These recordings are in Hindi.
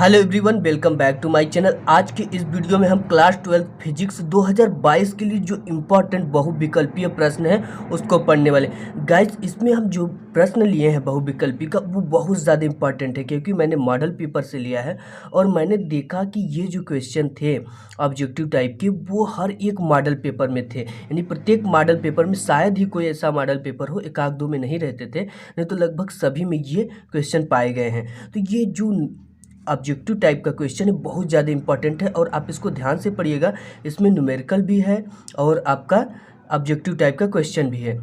Hello everyone, welcome back to my channel. आज के इस वीडियो में हम क्लास 12 फिजिक्स 2022 के लिए जो इम्पोर्टेंट बहुविकल्पीय प्रश्न है उसको पढ़ने वाले। गाइस, इसमें हम जो प्रश्न लिए हैं बहुविकल्पी का वो बहुत ज़्यादा इम्पोर्टेंट है, क्योंकि मैंने मॉडल पेपर से लिया है और मैंने देखा कि ये जो क्वेश्चन थे ऑब्जेक्टिव टाइप के वो हर एक मॉडल पेपर में थे। यानी प्रत्येक मॉडल पेपर में शायद ही कोई ऐसा मॉडल पेपर हो, एक आध दो में नहीं रहते थे, नहीं तो लगभग सभी में ये क्वेश्चन पाए गए हैं। तो ये जो ऑब्जेक्टिव टाइप का क्वेश्चन है बहुत ज़्यादा इंपॉर्टेंट है और आप इसको ध्यान से पढ़िएगा। इसमें न्यूमेरिकल भी है और आपका ऑब्जेक्टिव टाइप का क्वेश्चन भी है।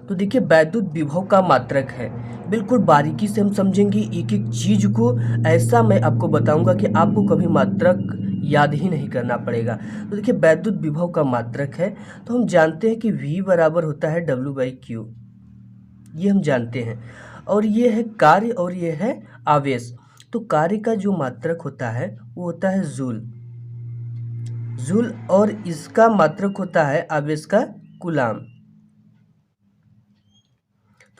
तो देखिए, वैद्युत विभव का मात्रक है, बिल्कुल बारीकी से हम समझेंगे एक एक चीज़ को। ऐसा मैं आपको बताऊंगा कि आपको कभी मात्रक याद ही नहीं करना पड़ेगा। तो देखिए, वैद्युत विभव का मात्रक है तो हम जानते हैं कि V बराबर होता है W/Q, ये हम जानते हैं। और ये है कार्य और ये है आवेश। तो कार्य का जो मात्रक होता है वो होता है जूल, और इसका मात्रक होता है आवेश का कूलाम।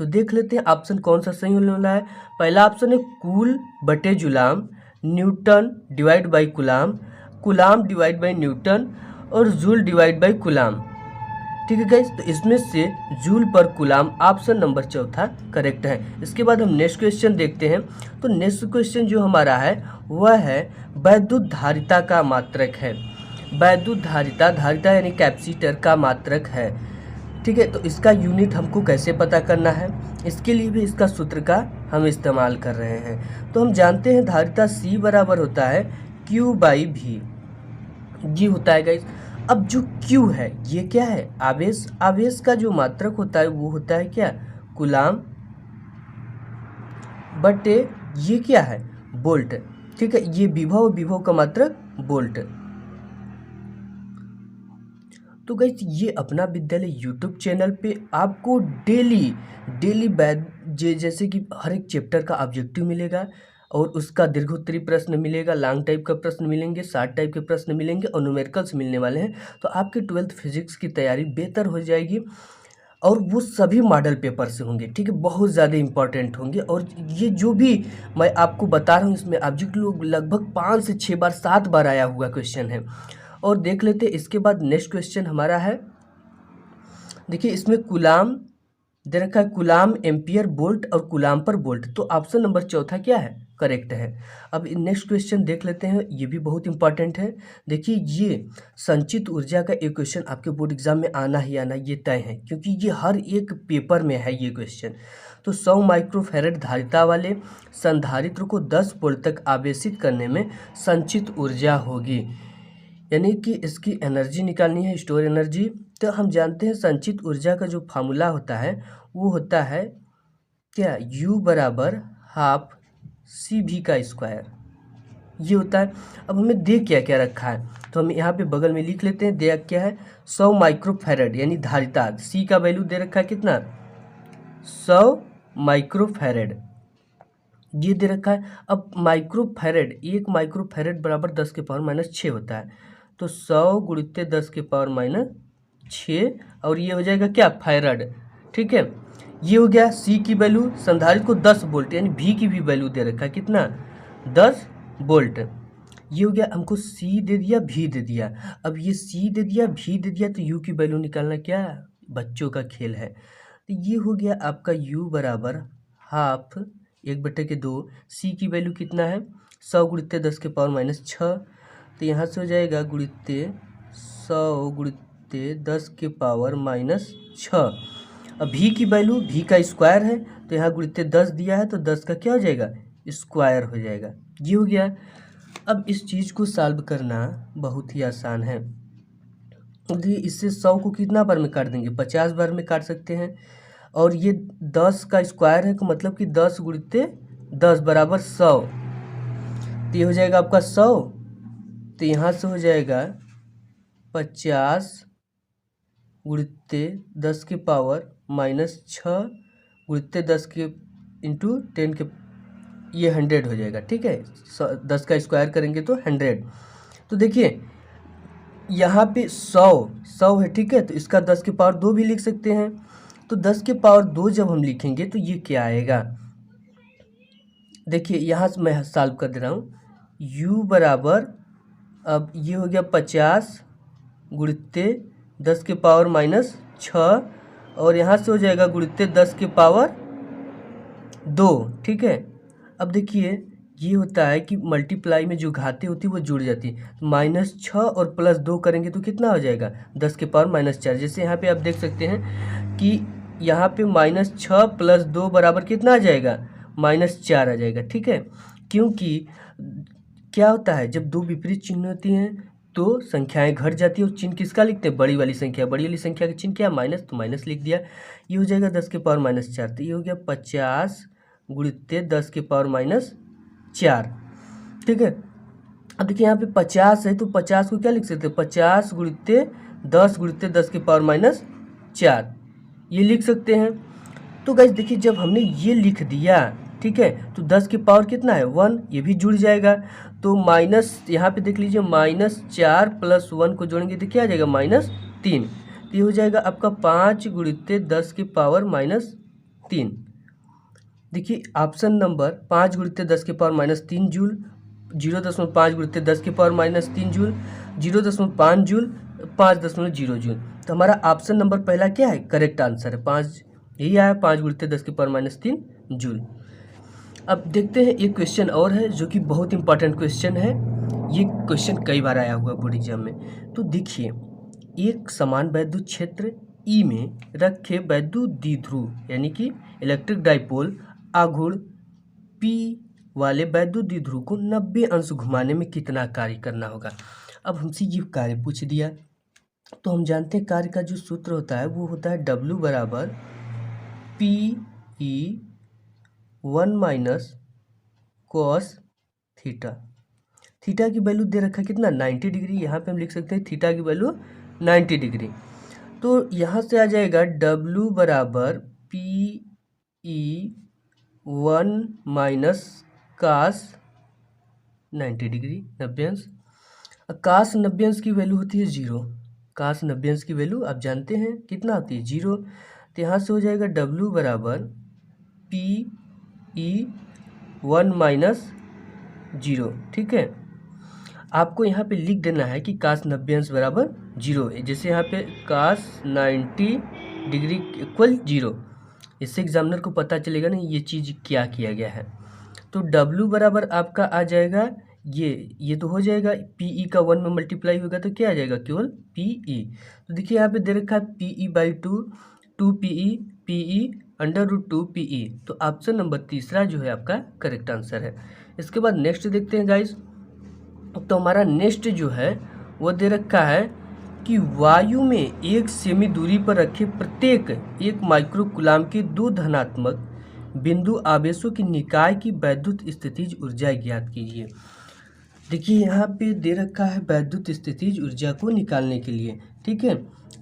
तो देख लेते हैं ऑप्शन कौन सा सही होने वाला है। पहला ऑप्शन है कूल बटे जूलाम, newton divide by coulomb, coulomb divide by newton और जूल डिवाइड बाई कूलाम। ठीक है गाइस, तो इसमें से joule per coulomb option number चौथा करेक्ट है। इसके बाद हम नेक्स्ट क्वेश्चन देखते हैं। तो नेक्स्ट क्वेश्चन जो हमारा है वह है वैद्युत धारिता का मात्रक है। वैद्युत धारिता यानी कैपेसिटर का मात्रक है। ठीक है, तो इसका यूनिट हमको कैसे पता करना है, इसके लिए भी इसका सूत्र का हम इस्तेमाल कर रहे हैं। तो हम जानते हैं धारिता C बराबर होता है Q/V, ये होता है गाइस। अब जो Q है ये क्या है, आवेश। आवेश का जो मात्रक होता है वो होता है क्या, कूलाम बटे ये क्या है, वोल्ट। ठीक है, ये विभव का मात्रक वोल्ट। तो गाइस, ये अपना विद्यालय यूट्यूब चैनल पे आपको डेली जैसे कि हर एक चैप्टर का ऑब्जेक्टिव मिलेगा और उसका दीर्घोत्तरी प्रश्न मिलेगा, लॉन्ग टाइप का प्रश्न मिलेंगे, शॉर्ट टाइप के प्रश्न मिलेंगे और न्यूमेरिकल्स मिलने वाले हैं। तो आपके 12th फिजिक्स की तैयारी बेहतर हो जाएगी और वो सभी मॉडल पेपर से होंगे। ठीक है, बहुत ज़्यादा इंपॉर्टेंट होंगे। और ये जो भी मैं आपको बता रहा हूँ इसमें ऑब्जेक्टिव लगभग 5 से 6 बार 7 बार आया हुआ क्वेश्चन है। और देख लेते हैं इसके बाद नेक्स्ट क्वेश्चन हमारा है। देखिए, इसमें कूलाम दे रखा है, कूलाम एम्पियर वोल्ट और कूलाम पर वोल्ट। तो ऑप्शन नंबर चौथा क्या है, करेक्ट है। अब नेक्स्ट क्वेश्चन देख लेते हैं, ये भी बहुत इंपॉर्टेंट है। देखिए, ये संचित ऊर्जा का एक क्वेश्चन आपके बोर्ड एग्जाम में आना ही आना ये तय है, क्योंकि ये हर एक पेपर में है ये क्वेश्चन। तो 100 माइक्रोफैरड धारिता वाले संधारित्र को 10 वोल्ट तक आवेशित करने में संचित ऊर्जा होगी, यानी कि इसकी एनर्जी निकालनी है, स्टोर एनर्जी। तो हम जानते हैं संचित ऊर्जा का जो फार्मूला होता है वो होता है क्या, U बराबर हाफ CV का स्क्वायर, ये होता है। अब हमें दे क्या क्या रखा है तो हम यहाँ पे बगल में लिख लेते हैं। दे क्या है, 100 माइक्रोफैरड यानी धारिता। C का वैल्यू दे रखा है कितना, 100 माइक्रोफैरड, ये दे रखा है। अब माइक्रोफैरड, 1 माइक्रोफैरड बराबर 10 के पावर माइनस 6 होता है। तो 100 गुणित 10 के पावर माइनस 6 और ये हो जाएगा क्या, फैरड। ठीक है, ये हो गया। C की वैल्यू संधारित्र को 10 वोल्ट यानी V की भी वैल्यू दे रखा है कितना, 10 वोल्ट। ये हो गया, हमको C दे दिया, V दे दिया। अब ये C दे दिया, V दे दिया, तो U की वैल्यू निकालना क्या बच्चों का खेल है। तो ये हो गया आपका U बराबर हाफ 1/2। C की वैल्यू कितना है, 100 गुणित 10 के पावर माइनस 6। तो यहाँ से हो जाएगा गुणित 100 गुणित 10 के पावर माइनस 6। अब V की वैल्यू, V का स्क्वायर है तो यहाँ गुणित 10 दिया है तो 10 का क्या हो जाएगा, स्क्वायर हो जाएगा। ये हो गया। अब इस चीज़ को सॉल्व करना बहुत ही आसान है। इससे 100 को कितना बार में काट देंगे, 50 बार में काट सकते हैं। और ये 10 का स्क्वायर है तो मतलब कि 10 गुणित 10 बराबर 100। तो ये हो जाएगा आपका 100। तो यहाँ से हो जाएगा 50 गुणित 10 के पावर माइनस 6 गुणित 10 के इंटू 10 के, ये 100 हो जाएगा। ठीक है, 10 का स्क्वायर करेंगे तो 100। तो देखिए यहाँ पे 100 है, ठीक है, तो इसका 10 के पावर 2 भी लिख सकते हैं। तो 10 के पावर 2 जब हम लिखेंगे तो ये क्या आएगा, देखिए यहाँ से मैं सॉल्व कर दे रहा हूँ। u बराबर, अब ये हो गया 50 गुणित्ते 10 के पावर माइनस 6, और यहाँ से हो जाएगा गुणित्ते 10 के पावर 2। ठीक है, अब देखिए ये होता है कि मल्टीप्लाई में जो घातें होती है वो जुड़ जाती है, तो -6 और +2 करेंगे तो कितना हो जाएगा 10 के पावर -4। जैसे यहाँ पे आप देख सकते हैं कि यहाँ पे -6 + 2 बराबर कितना आ जाएगा -4 आ जाएगा। ठीक है, क्योंकि क्या होता है जब दो विपरीत चिन्ह होती हैं तो संख्याएं घट जाती है, और चिन्ह किसका लिखते हैं, बड़ी वाली संख्या। बड़ी वाली संख्या का चिन्ह क्या, माइनस, तो माइनस लिख दिया। ये हो जाएगा 10 के पावर -4, तो ये हो गया 50 गुणित्ते 10 के पावर -4। ठीक है, अब देखिए यहाँ पे 50 है तो 50 को क्या लिख सकते हैं, 50 गुणित्ते 10 गुणित्ते 10 के पावर -4 ये लिख सकते हैं। तो गाइस देखिए जब हमने ये लिख दिया, ठीक है, तो 10 के पावर कितना है 1, ये भी जुड़ जाएगा। तो माइनस यहाँ पे देख लीजिए -4 + 1 को जोड़ेंगे तो क्या आ जाएगा -3। तो ये हो जाएगा आपका 5 गुणित्ते 10 के पावर -3। देखिए ऑप्शन नंबर 5 गुणित्ते 10 के पावर -3 जूल, 0.5 गुणित्ते 10 के पावर -3 जूल, 0.5 जूल, 5.0 जूल। तो हमारा ऑप्शन नंबर पहला क्या है, करेक्ट आंसर है 5, यही आया 5 गुणित्ते 10 के पावर -3 जूल। अब देखते हैं एक क्वेश्चन और है जो कि बहुत इंपॉर्टेंट क्वेश्चन है। ये क्वेश्चन कई बार आया हुआ बोर्ड एग्जाम में। तो देखिए एक समान वैद्युत क्षेत्र ई में रखे वैद्युत द्विध्रुव यानी कि इलेक्ट्रिक डाइपोल आघूर्ण पी वाले वैद्युत द्विध्रुव को 90 अंश घुमाने में कितना कार्य करना होगा। अब हमसे ये कार्य पूछ दिया, तो हम जानते हैं कार्य का जो सूत्र होता है वो होता है W बराबर PE 1 - cos थीटा। थीटा की वैल्यू दे रखा है कितना 90 डिग्री, यहाँ पे हम लिख सकते हैं थीटा की वैल्यू 90 डिग्री। तो यहाँ से आ जाएगा W बराबर PE 1 - cos 90 डिग्री 90 अंश। cos 90 अंश की वैल्यू होती है 0, cos 90 अंश की वैल्यू आप जानते हैं कितना होती है 0। तो यहाँ से हो जाएगा W बराबर PE 1 - 0। ठीक है, आपको यहाँ पे लिख देना है कि cos 90 अंश बराबर 0 है। जैसे यहाँ पे cos 90 डिग्री इक्वल 0, इससे एग्जामिनर को पता चलेगा ना ये चीज़ क्या किया गया है। तो W बराबर आपका आ जाएगा ये तो हो जाएगा PE का 1 में मल्टीप्लाई होगा तो क्या आ जाएगा केवल PE। तो देखिए यहाँ पे दे रखा है PE/2 2PE PE √2 PE। तो ऑप्शन नंबर तीसरा जो है आपका करेक्ट आंसर है। इसके बाद नेक्स्ट देखते हैं गाइस। तो हमारा नेक्स्ट जो है वो दे रखा है कि वायु में 1 सेमी दूरी पर रखे प्रत्येक 1 माइक्रोकूलाम के 2 धनात्मक बिंदु आवेशों की निकाय की वैद्युत स्थितिज ऊर्जा ज्ञात कीजिए। देखिए यहाँ पे दे रखा है वैद्युत स्थितिज ऊर्जा को निकालने के लिए। ठीक है,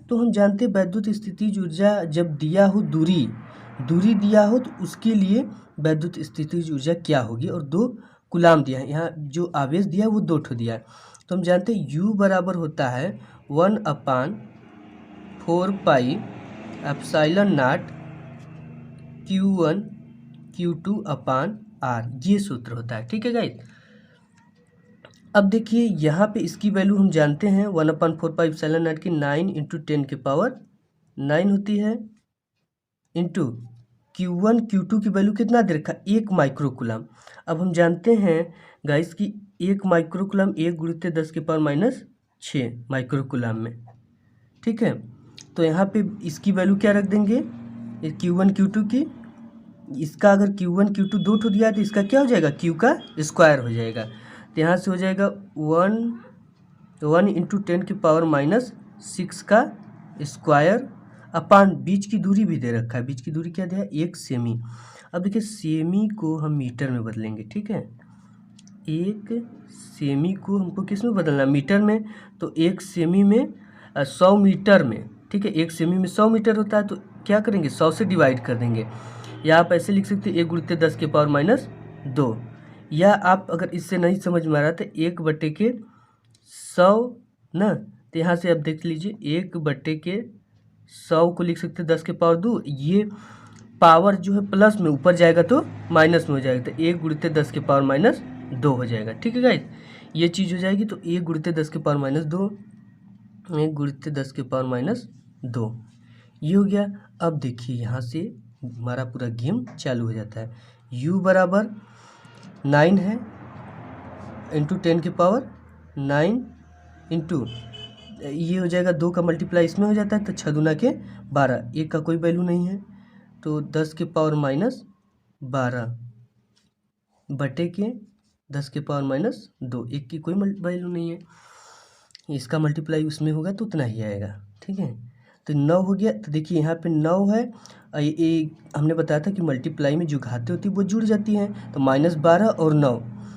तो हम जानते हैं वैद्युत स्थितिज ऊर्जा जब दिया हो दूरी दिया हो तो उसके लिए वैद्युत स्थितिज ऊर्जा क्या होगी, और 2 कूलाम दिया है, यहाँ जो आवेश दिया है वो 2 ठो दिया है। तो हम जानते हैं U बराबर होता है 1/4 pi epsilon not Q1 Q2/R, ये सूत्र होता है। ठीक है गाइस, अब देखिए यहाँ पे इसकी वैल्यू हम जानते हैं 1/4 पाई एप्सिलॉन नॉट की 9 × 10 के पावर 9 होती है, इंटू Q1 Q2 की वैल्यू कितना दे रखा 1 माइक्रोकूलम। अब हम जानते हैं गाइस कि 1 माइक्रोकूलम 1 गुणित्ते 10 के पावर -6 माइक्रोकूलम में। ठीक है, तो यहाँ पे इसकी वैल्यू क्या रख देंगे Q1 Q2 की, इसका अगर Q1 Q2 2 ठो दिया तो इसका क्या हो जाएगा Q का स्क्वायर हो जाएगा। तो यहाँ से हो जाएगा 1 × 10 की पावर -6 का स्क्वायर अपान बीच की दूरी भी दे रखा है। बीच की दूरी क्या दिया है 1 सेमी। अब देखिए सेमी को हम मीटर में बदलेंगे। ठीक है, 1 सेमी को हमको किस में बदलना है मीटर में, तो 1 सेमी में 100 मीटर में। ठीक है, 1 सेमी में 100 मीटर होता है, तो क्या करेंगे 100 से डिवाइड कर देंगे, या आप ऐसे लिख सकते हैं 1 गुणित्ते 10 के पावर -2, या आप अगर इससे नहीं समझ में आ रहा तो 1/100 ना, तो यहाँ से आप देख लीजिए 1/100 को लिख सकते हैं 10 के पावर 2। ये पावर जो है प्लस में ऊपर जाएगा तो माइनस में हो जाएगा, तो 1 गुणित 10 के पावर माइनस 2 हो जाएगा। ठीक है गाइस, ये चीज़ हो जाएगी। तो 1 गुणित 10 के पावर माइनस 2, 1 गुणित 10 के पावर माइनस 2, ये हो गया। अब देखिए यहाँ से हमारा पूरा गेम चालू हो जाता है। u बराबर 9 है इंटू 10 के पावर 9 इंटू ये हो जाएगा 2 का मल्टीप्लाई इसमें हो जाता है, तो 6 दूना के 12, 1 का कोई वैल्यू नहीं है, तो 10 के पावर माइनस 12 बटे के 10 के पावर माइनस 2, 1 की कोई वैल्यू नहीं है, इसका मल्टीप्लाई उसमें होगा तो उतना ही आएगा। ठीक है, तो 9 हो गया। तो देखिए यहाँ पे 9 है, ये हमने बताया था कि मल्टीप्लाई में जो घाते होती है वो जुड़ जाती हैं, तो -12 और 9,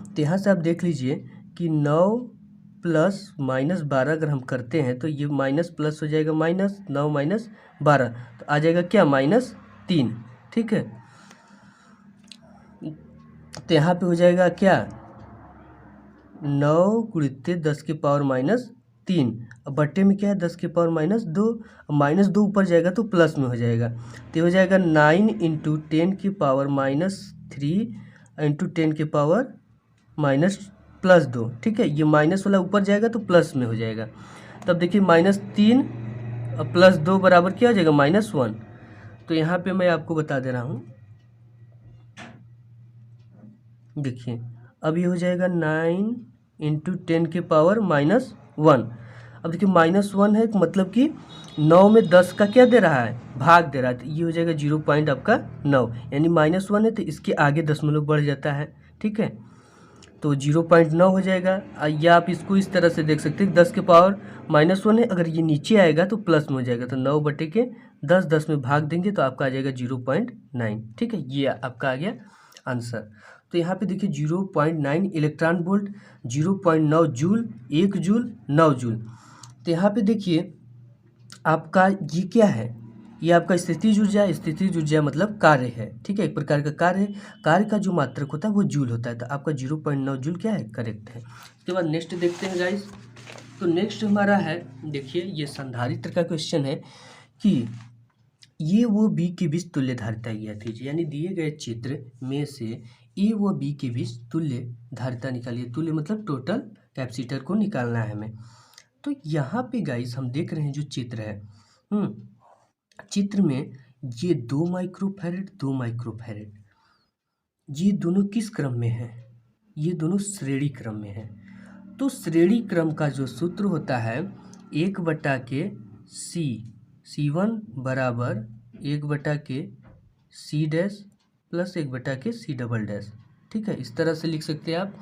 तो यहाँ से आप देख लीजिए कि 9 प्लस -12 अगर हम करते हैं तो ये माइनस प्लस हो जाएगा, -9 माइनस 12, तो आ जाएगा क्या, -3। ठीक है, तो यहाँ पे हो जाएगा क्या, 9 गुणित 10 के पावर -3, अब बट्टे में क्या है 10 के पावर -2, -2 ऊपर जाएगा तो प्लस में हो जाएगा, तो हो जाएगा 9 इंटू 10 की पावर -3 इंटू 10 के पावर +2। ठीक है, ये माइनस वाला ऊपर जाएगा तो प्लस में हो जाएगा। तब देखिए -3 और +2 बराबर क्या हो जाएगा, -1। तो यहाँ पे मैं आपको बता दे रहा हूँ, देखिए अब ये हो जाएगा 9 इंटू 10 के पावर -1। अब देखिए -1 है, मतलब कि 9 में 10 का क्या दे रहा है, भाग दे रहा है, तो ये हो जाएगा 0 पॉइंट आपका 9, यानी -1 है तो इसके आगे दशमलव बढ़ जाता है। ठीक है, तो 0.9 हो जाएगा। या आप इसको इस तरह से देख सकते हैं, 10 के पावर -1 है, अगर ये नीचे आएगा तो प्लस में हो जाएगा, तो 9 बटे के 10, 10 में भाग देंगे तो आपका आ जाएगा 0.9। ठीक है, ये आपका आ गया आंसर। तो यहाँ पे देखिए 0.9 electron volt, 0.9 joule, 1 joule 9 joule. तो यहाँ पे देखिए आपका ये क्या है, ये आपका स्थितिज ऊर्जा है। स्थितिज ऊर्जा मतलब कार्य है। ठीक है, एक प्रकार का कार्य है, कार्य का जो मात्रक होता है वो जूल होता है, तो आपका 0.9 जूल क्या है, करेक्ट है। उसके बाद नेक्स्ट देखते हैं गाइस। तो नेक्स्ट हमारा है, देखिए ये संधारित्र का क्वेश्चन है कि ए व बी के बीच तुल्य धारिता ज्ञात कीजिए, यानी दिए गए चित्र में से ए व बी के बीच तुल्य धारिता निकालिए। तुल्य मतलब टोटल कैपेसिटर को निकालना है हमें। तो यहाँ पे गाइस हम देख रहे हैं जो चित्र है, चित्र में ये 2 माइक्रोफैरड 2 माइक्रोफैरड, ये दोनों किस क्रम में है, ये दोनों श्रेणी क्रम में है। तो श्रेणी क्रम का जो सूत्र होता है 1/c, C1 बराबर 1/c dash plus 1/c double dash. ठीक है, इस तरह से लिख सकते हैं आप,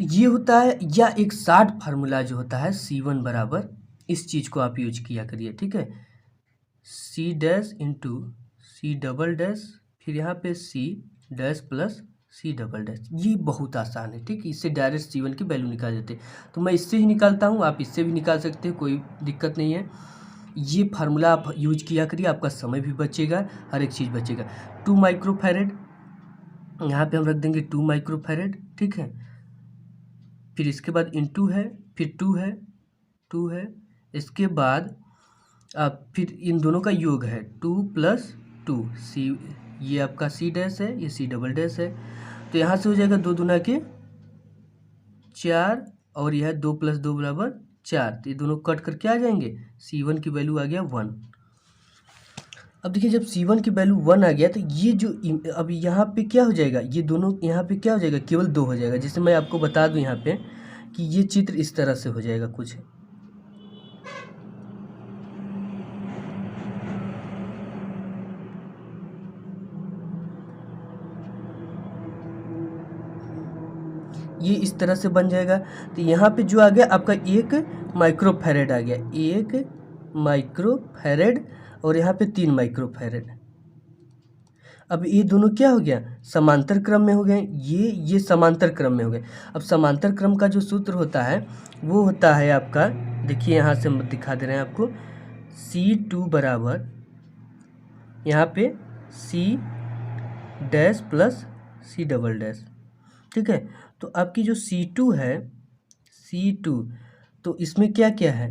ये होता है। या एक शॉर्ट फार्मूला जो होता है C1 बराबर, इस चीज़ को आप यूज किया करिए। ठीक है, C dash into C double dash, फिर यहाँ पे C dash plus C double dash. ये बहुत आसान है। ठीक है, इससे डायरेक्ट C1 की वैल्यू निकाल देते, तो मैं इससे ही निकालता हूँ, आप इससे भी निकाल सकते हैं, कोई दिक्कत नहीं है। ये फार्मूला आप यूज किया करिए, आपका समय भी बचेगा, हर एक चीज़ बचेगा। 2 माइक्रोफैरड, यहाँ पे हम रख देंगे 2 माइक्रोफैरड। ठीक है, फिर इसके बाद इंटू है, फिर 2 है, 2 है, इसके बाद फिर इन दोनों का योग है 2 + 2 C, ये आपका C डैश है, ये C डबल डैश है। तो यहाँ से हो जाएगा 2 दूना के 4 और यह 2 + 2 बराबर 4, तो ये दोनों कट कर क्या आ जाएंगे, C1 की वैल्यू आ गया 1। अब देखिए जब C1 की वैल्यू 1 आ गया तो ये जो अब यहाँ पे क्या हो जाएगा, ये दोनों यहाँ पे क्या हो जाएगा, केवल 2 हो जाएगा। जैसे मैं आपको बता दूं यहाँ पे कि ये चित्र इस तरह से हो जाएगा कुछ, ये इस तरह से बन जाएगा। तो यहाँ पे जो आ गया आपका 1 माइक्रोफैरड आ गया, 1 माइक्रोफैरड, और यहाँ पे 3 माइक्रोफैरड। अब ये दोनों क्या हो गया, समांतर क्रम में हो गए, ये समांतर क्रम में हो गए। अब समांतर क्रम का जो सूत्र होता है वो होता है आपका, देखिए यहाँ से हम दिखा दे रहे हैं आपको, C2 बराबर यहाँ पे C dash plus C double dash. ठीक है, तो आपकी जो C2 है, C2, तो इसमें क्या क्या है,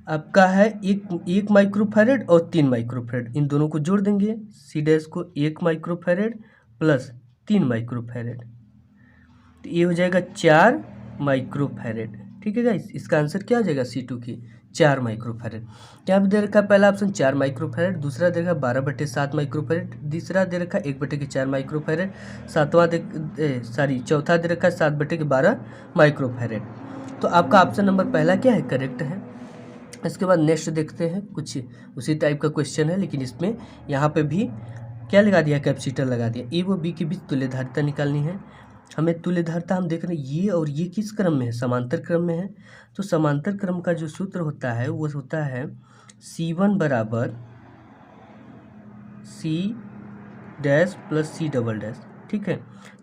आपका है एक माइक्रोफैरेड और 3 माइक्रोफैरेड, इन दोनों को जोड़ देंगे, सी डैश को 1 माइक्रोफैरेड प्लस 3 माइक्रोफैरेड, तो ये हो जाएगा 4 माइक्रोफैरेड। ठीक है गाइस, इसका आंसर क्या आ जाएगा C2 की 4 माइक्रोफैरेड। यहाँ पे दे रखा है पहला ऑप्शन 4 माइक्रोफैरेड, दूसरा दे रखा है 12/7 माइक्रोफैरेड, तीसरा दे रखा है 1/4 माइक्रोफैरेड, चौथा दे रखा है 7/12 माइक्रोफैरेड। तो आपका ऑप्शन नंबर पहला क्या है, करेक्ट है। इसके बाद नेक्स्ट देखते हैं, कुछ उसी टाइप का क्वेश्चन है, लेकिन इसमें यहाँ पे भी क्या लगा दिया, कैपेसिटर लगा दिया। ए व बी के बीच तुल्यधारिता निकालनी है हमें। तुल्यधारिता हम देख रहे हैं ये और ये किस क्रम में है, समांतर क्रम में है। तो समांतर क्रम का जो सूत्र होता है वो होता है C1 बराबर C dash plus C double dash. ठीक है,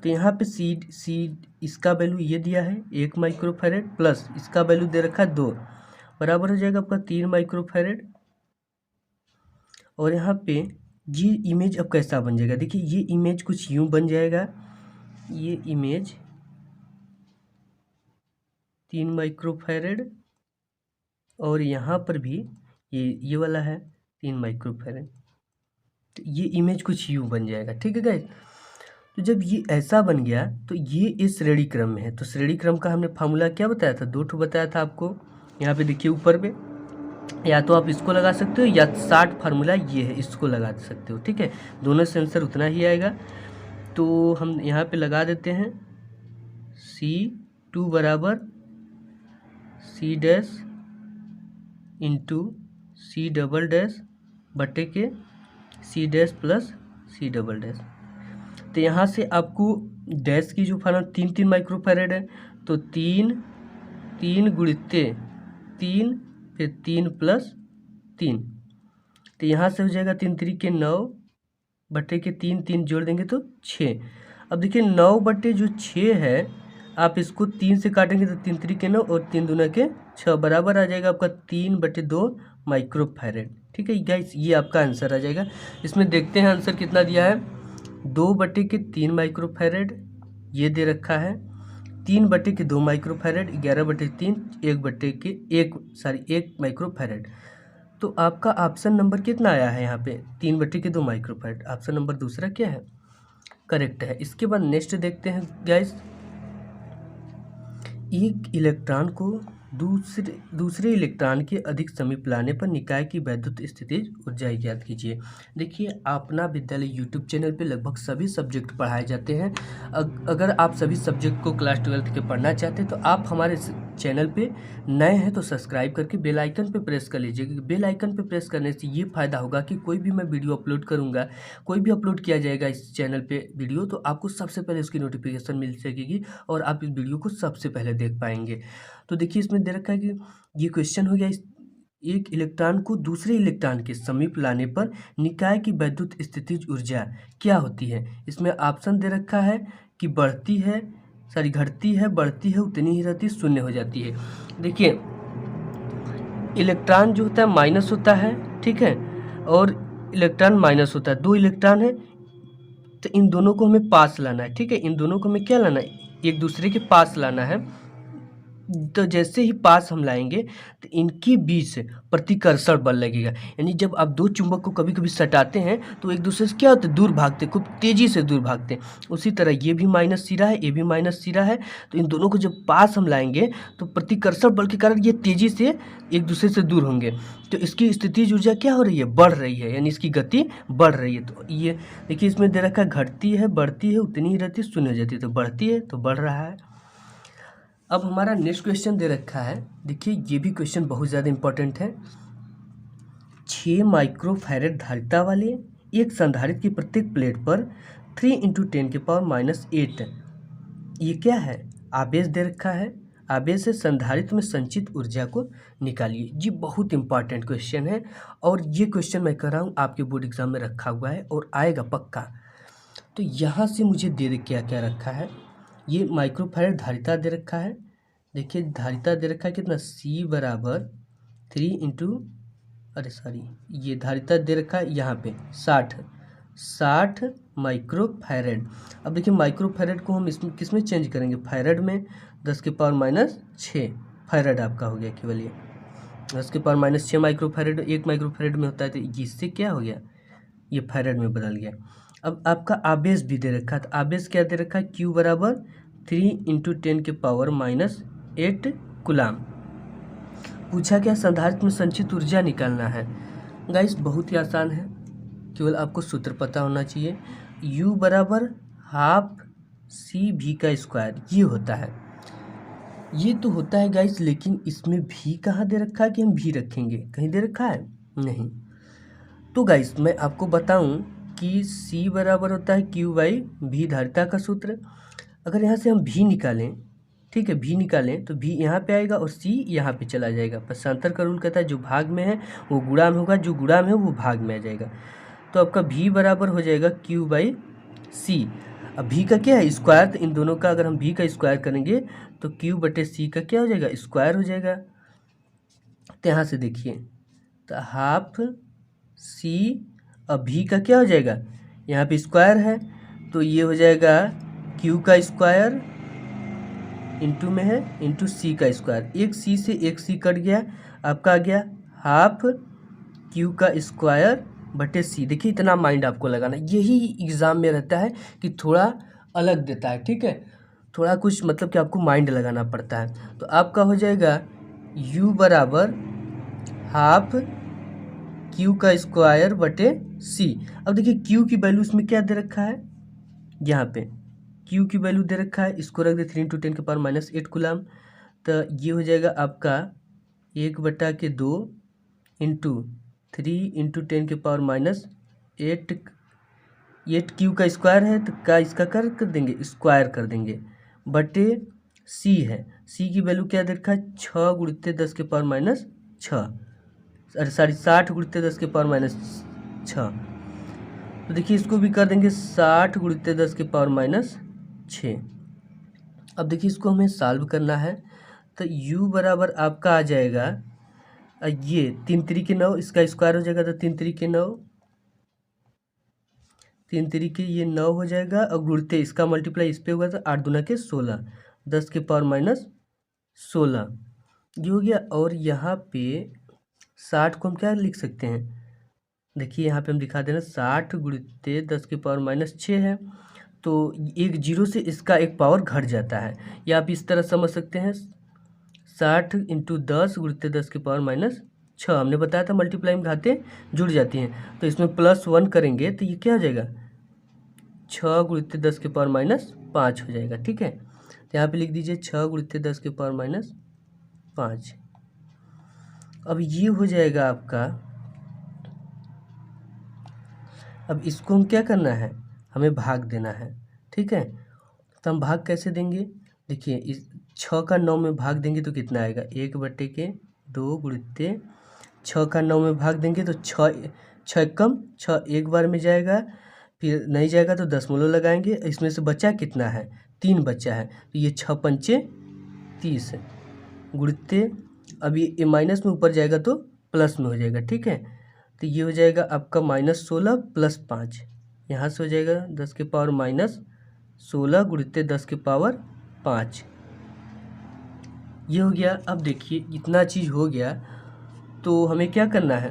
तो यहाँ पे सी इसका वैल्यू ये दिया है 1 माइक्रोफैरेड प्लस इसका वैल्यू दे रखा है 2, बराबर हो जाएगा आपका 3 माइक्रोफैरेड। और यहाँ पे ये इमेज अब कैसा बन जाएगा, देखिए ये इमेज कुछ यूं बन जाएगा, ये इमेज 3 माइक्रोफैरेड और यहाँ पर भी ये वाला है 3 माइक्रोफैरेड, तो ये इमेज कुछ यूं बन जाएगा। ठीक है गाइस, तो जब ये ऐसा बन गया तो ये इस श्रेणी क्रम में है। तो श्रेणी क्रम का हमने फार्मूला क्या बताया था, 2 ठो बताया था आपको। यहाँ पे देखिए ऊपर पे, या तो आप इसको लगा सकते हो या 60 फार्मूला ये है, इसको लगा सकते हो। ठीक है, दोनों से आंसर उतना ही आएगा। तो हम यहाँ पे लगा देते हैं C2 बराबर C dash into C double dash बटे के C dash plus C double dash. तो यहाँ से आपको डैश की जो फार्मूला 3 माइक्रोफैरेड है, तो 3 गुणित 3 फिर 3 प्लस 3, तो यहाँ से हो जाएगा 3 3 9 बटे के 3 जोड़ देंगे तो 6। अब देखिए 9 बटे जो 6 है, आप इसको 3 से काटेंगे तो 3 3 9 और 3 दूना के 6, बराबर आ जाएगा आपका 3/2 माइक्रोफैरेड। ठीक है गाइस, ये आपका आंसर आ जाएगा। इसमें देखते हैं आंसर कितना दिया है, 2/3 माइक्रोफैरेड ये दे रखा है, 3/2 माइक्रोफैरेड, 11/3, 1 माइक्रोफैरेड। तो आपका ऑप्शन नंबर कितना आया है यहाँ पे, 3/2 माइक्रोफैरेड। ऑप्शन नंबर दूसरा क्या है, करेक्ट है। इसके बाद नेक्स्ट देखते हैं गाइस, एक इलेक्ट्रॉन को दूसरे इलेक्ट्रॉन के अधिक समीप लाने पर निकाय की वैद्युत स्थितिज ऊर्जा ज्ञात कीजिए। देखिए, अपना विद्यालय यूट्यूब चैनल पे लगभग सभी सब्जेक्ट पढ़ाए जाते हैं। अगर आप सभी सब्जेक्ट को क्लास 12th के पढ़ना चाहते हैं तो आप हमारे चैनल पे नए हैं तो सब्सक्राइब करके बेल आइकन पे प्रेस कर लीजिए। बेल आइकन पे प्रेस करने से ये फ़ायदा होगा कि कोई भी मैं वीडियो अपलोड करूँगा, कोई भी अपलोड किया जाएगा इस चैनल पे वीडियो, तो आपको सबसे पहले उसकी नोटिफिकेशन मिल सकेगी और आप इस वीडियो को सबसे पहले देख पाएंगे। तो देखिए, इसमें दे रखा है कि ये क्वेश्चन हो गया, एक इलेक्ट्रॉन को दूसरे इलेक्ट्रॉन के समीप लाने पर निकाय की वैद्युत स्थितिज ऊर्जा क्या होती है। इसमें ऑप्शन दे रखा है कि घटती है, बढ़ती है, उतनी ही रहती है, शून्य हो जाती है। देखिए, इलेक्ट्रॉन जो होता है माइनस होता है, ठीक है, और इलेक्ट्रॉन माइनस होता है। 2 इलेक्ट्रॉन है तो इन दोनों को हमें पास लाना है। ठीक है, इन दोनों को हमें क्या लाना है, एक दूसरे के पास लाना है। तो जैसे ही पास हम लाएंगे तो इनके बीच प्रतिकर्षण बल लगेगा। यानी जब आप 2 चुंबक को कभी कभी सटाते हैं तो एक दूसरे से क्या होता है, दूर भागते, खूब तेज़ी से दूर भागते हैं। उसी तरह ये भी माइनस सिरा है, ये भी माइनस सिरा है, तो इन दोनों को जब पास हम लाएंगे तो प्रतिकर्षण बल के कारण ये तेज़ी से एक दूसरे से दूर होंगे। तो इसकी स्थितिज ऊर्जा क्या हो रही है, बढ़ रही है, यानी इसकी गति बढ़ रही है। तो ये देखिए, इसमें दे रखा है घटती है, बढ़ती है, उतनी ही रहती है, शून्य हो जाती है। तो बढ़ती है तो बढ़ रहा है। अब हमारा नेक्स्ट क्वेश्चन दे रखा है, देखिए ये भी क्वेश्चन बहुत ज़्यादा इंपॉर्टेंट है। 6 माइक्रोफैरेड धारिता वाले एक संधारित्र की प्रत्येक प्लेट पर 3 × 10⁻⁸ ये क्या है, आवेश दे रखा है। आवेश से संधारित्र में संचित ऊर्जा को निकालिए। जी बहुत इंपॉर्टेंट क्वेश्चन है और ये क्वेश्चन मैं कह रहा हूँ आपके बोर्ड एग्जाम में रखा हुआ है और आएगा पक्का। तो यहाँ से मुझे दे क्या क्या रखा है, ये माइक्रोफैरेड धारिता दे रखा है। देखिए धारिता दे रखा है कितना, C बराबर 3 ये धारिता दे रखा है यहाँ पे 60 माइक्रोफैरेड। अब देखिए माइक्रोफैरेड को हम इसमें किस में चेंज करेंगे, फैरेड में, 10⁻⁶ फैरेड आपका हो गया केवल ये। 10 के पावर माइनस 6 माइक्रोफैरेड 1 माइक्रोफैरेड में होता है, तो इससे क्या हो गया, ये फैरेड में बदल गया। अब आपका आवेश भी दे रखा है, तो आवेश क्या दे रखा है, Q बराबर 3 × 10 के पावर माइनस 8 कूलाम। पूछा क्या, संधारित्र में संचित ऊर्जा निकालना है। गाइस बहुत ही आसान है, केवल आपको सूत्र पता होना चाहिए। U बराबर हाफ CV का स्क्वायर, ये होता है, ये तो होता है गाइस, लेकिन इसमें भी कहाँ दे रखा है कि हम भी रखेंगे, कहीं दे रखा है नहीं। तो गाइस मैं आपको बताऊं कि C बराबर होता है Q/V, धारिता का सूत्र। अगर यहाँ से हम भी निकालें, ठीक है, भी निकालें तो भी यहाँ पे आएगा और C यहाँ पे चला जाएगा। पक्षांतर का रूल कहता है जो भाग में है वो गुणा में होगा, जो गुणा में है वो भाग में आ जाएगा। तो आपका V बराबर हो जाएगा Q/C। अब V का क्या है, स्क्वायर, तो इन दोनों का अगर हम V का स्क्वायर करेंगे तो Q/C का क्या हो जाएगा, स्क्वायर हो जाएगा। तो यहाँ से देखिए, तो हाफ C, अब भी का क्या हो जाएगा, यहाँ पे स्क्वायर है तो ये हो जाएगा Q का स्क्वायर इंटू में है इंटू C का स्क्वायर। एक C से एक C कट गया, आपका आ गया हाफ Q का स्क्वायर बटे C। देखिए इतना माइंड आपको लगाना, यही एग्ज़ाम में रहता है कि थोड़ा अलग देता है, ठीक है, थोड़ा कुछ मतलब कि आपको माइंड लगाना पड़ता है। तो आपका हो जाएगा U बराबर हाफ Q का स्क्वायर बटे C। अब देखिए Q की वैल्यू इसमें क्या दे रखा है, यहाँ पे Q की वैल्यू दे रखा है, इसको रख दे 3 × 10 के पावर माइनस 8 कूलाम। तो ये हो जाएगा आपका 1/2 इंटू 3 × 10 के पावर माइनस 8 Q का स्क्वायर है तो का इसका कर देंगे, स्क्वायर कर देंगे, बटे C है, C की वैल्यू क्या दे रखा है, 6 × 10 के पावर माइनस 6, अरे सॉरी 60 × 10 के पावर माइनस 6। तो देखिए इसको भी कर देंगे 60 × 10 के पावर माइनस 6। अब देखिए इसको हमें सॉल्व करना है, तो U बराबर आपका आ जाएगा, ये 3 × 3 = 9, इसका स्क्वायर हो जाएगा तो 3 × 3 = 9, 3 × 3 ये 9 हो जाएगा, और गुणते इसका मल्टीप्लाई इस पे होगा तो 8 × 2 = 16, 10 के पावर माइनस 16 ये हो गया। और यहाँ पे 60 को हम क्या लिख सकते हैं, देखिए यहाँ पे हम दिखा देना 60 × 10 के पावर माइनस 6 है, तो एक जीरो से इसका एक पावर घट जाता है, या आप इस तरह समझ सकते हैं 60 × 10 × 10 के पावर माइनस 6। हमने बताया था मल्टीप्लाई में घातें जुड़ जाती हैं, तो इसमें +1 करेंगे तो ये क्या हो जाएगा, 6 × 10 के पावर माइनस 5 हो जाएगा, ठीक है। तो यहाँ पे लिख दीजिए 6 × 10 के पावर माइनस 5। अब ये हो जाएगा आपका, अब इसको हम क्या करना है, हमें भाग देना है, ठीक है। तो हम भाग कैसे देंगे, देखिए इस 6 का 9 में भाग देंगे तो कितना आएगा, 1/2 गुणित्ते 6 का 9 में भाग देंगे तो 6 कम 6 एक बार में जाएगा, फिर नहीं जाएगा तो दशमलव लगाएंगे, इसमें से बचा कितना है, 3 बचा है, तो ये 6 पंचे 30 गुणित्ते, अभी ये माइनस में ऊपर जाएगा तो प्लस में हो जाएगा, ठीक है। तो ये हो जाएगा आपका -16 + 5, यहाँ से हो जाएगा 10 के पावर माइनस 16 गुणित्ते 10 के पावर 5, ये हो गया। अब देखिए इतना चीज़ हो गया, तो हमें क्या करना है,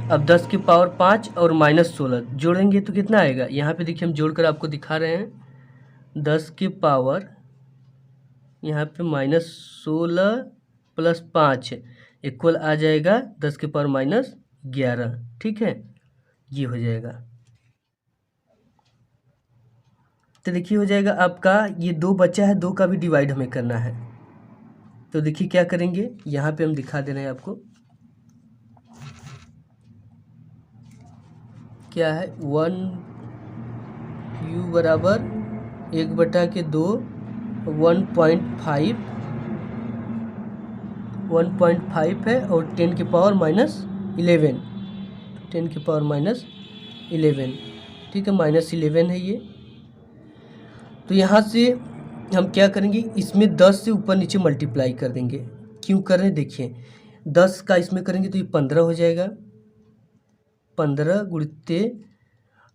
अब 10 के पावर 5 और -16 जोड़ेंगे तो कितना आएगा, यहाँ पे देखिए हम जोड़कर आपको दिखा रहे हैं, 10 के पावर यहाँ पे -16 + 5 इक्वल आ जाएगा 10 के पावर -11, ठीक है, ये हो जाएगा। तो देखिए हो जाएगा आपका, ये 2 बचा है, 2 का भी डिवाइड हमें करना है, तो देखिए क्या करेंगे, यहाँ पे हम दिखा दे रहे हैं आपको, क्या है 1 U बराबर 1/2 1.5 है, और 10 के पावर -11, 10 के पावर -11, ठीक है, -11 है ये। तो यहाँ से हम क्या करेंगे, इसमें 10 से ऊपर नीचे मल्टीप्लाई कर देंगे, क्यों कर रहे हैं देखिए, 10 का इसमें करेंगे तो ये 15 हो जाएगा, 15 गुणित्ते,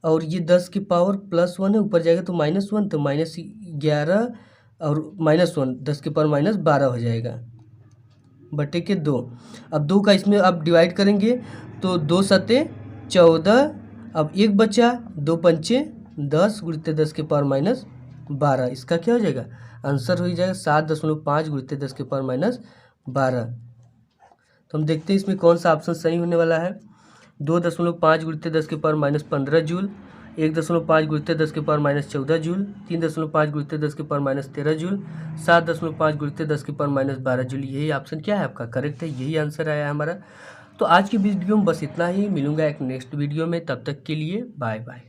और ये 10 की पावर +1 है, ऊपर जाएगा तो -1, तो -11 और -1 10 के पावर -12 हो जाएगा, बटे के 2। अब 2 का इसमें अब डिवाइड करेंगे तो 2 सते 14, अब 1 बचा, 2 पंचे 10 गुणित 10 के पावर माइनस 12। इसका क्या हो जाएगा, आंसर हो जाएगा 7.5 गुणित 10 के पावर माइनस 12। तो हम देखते हैं इसमें कौन सा ऑप्शन सही होने वाला है। 2.5 गुणित 10 के पावर माइनस 15 जूल, 1.5 गुणित 10 के पावर माइनस 14 जूल, 3.5 गुणित 10 के पावर माइनस 13 जूल, 7.5 गुणित 10 के पावर माइनस 12 जूल। यही ऑप्शन क्या है आपका करेक्ट है, यही आंसर आया हमारा। तो आज की वीडियो में बस इतना ही, मिलूंगा एक नेक्स्ट वीडियो में, तब तक के लिए बाय बाय।